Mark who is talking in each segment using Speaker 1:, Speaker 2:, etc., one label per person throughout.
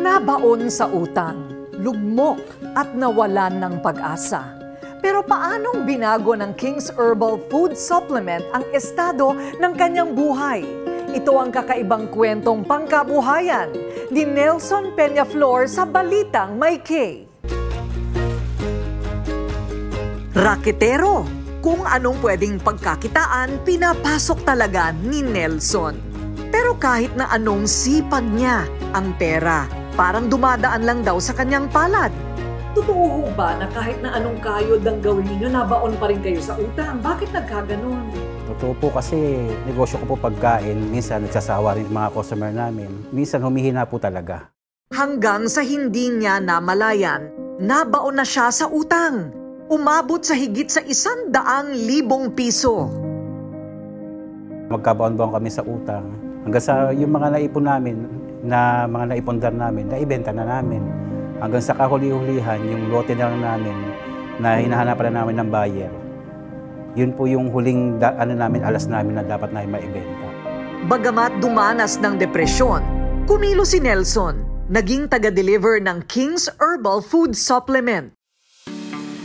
Speaker 1: Nabaon sa utang, lugmok at nawalan ng pag-asa. Pero paanong binago ng King's Herbal Food Supplement ang estado ng kanyang buhay? Ito ang kakaibang kwentong pangkabuhayan ni Nelson Peñaflor sa Balitang May K. Raketero, kung anong pwedeng pagkakitaan, pinapasok talaga ni Nelson. Pero kahit na anong sipag niya, ang pera, parang dumadaan lang daw sa kanyang palad. Totoo ho ba na kahit na anong kayod ang gawin ninyo, nabaon pa rin kayo sa utang? Bakit nagkaganon?
Speaker 2: Totoo po kasi negosyo ko po pagkain. Minsan nagsasawa rin mga customer namin. Minsan humihina po talaga.
Speaker 1: Hanggang sa hindi niya namalayan, nabaon na siya sa utang. Umabot sa higit sa 100,000 piso.
Speaker 2: Magkabaon-baon kami sa utang. Hanggang sa yung mga naipon namin, na mga naipondar namin, naibenta na namin. Hanggang sa kahuli-hulihan, yung lote na lang namin na hinahanapan na namin ng buyer. Yun po yung huling alas namin na dapat na maibenta.
Speaker 1: Bagamat dumanas ng depresyon, kumilo si Nelson, naging taga-deliver ng King's Herbal Food Supplement.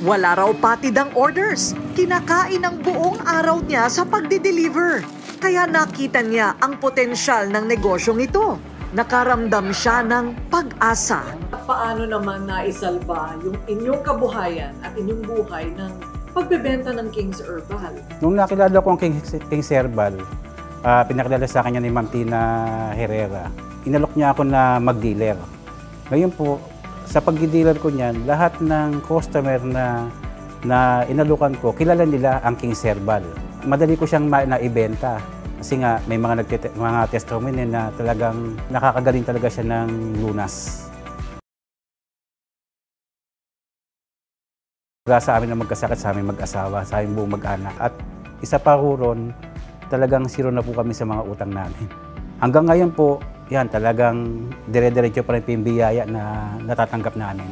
Speaker 1: Wala raw patid ang orders, kinakain ang buong araw niya sa pagde-deliver. Kaya nakita niya ang potensyal ng negosyong ito. Nakaramdam siya ng pag-asa. Paano naman naisalba yung inyong kabuhayan at inyong buhay ng pagbebenta ng King's Herbal?
Speaker 2: Nung nakilala ko ang King's Herbal, pinakilala sa akin ni Ma'am Tina Herrera. Inalok niya ako na mag-dealer. Ngayon po, sa pag-dealer ko niyan, lahat ng customer na inalukan ko, kilala nila ang King's Herbal. Madali ko siyang naibenta. Kasi nga, may mga testimony na talagang nakakagaling talaga siya ng lunas. Sa amin na magkasakit, sa aming mag-asawa, sa aming buong mag-anak. At isa pa ron, talagang zero na po kami sa mga utang namin. Hanggang ngayon po, yan, talagang dire-diretso pa rin yung biyaya na natatanggap namin.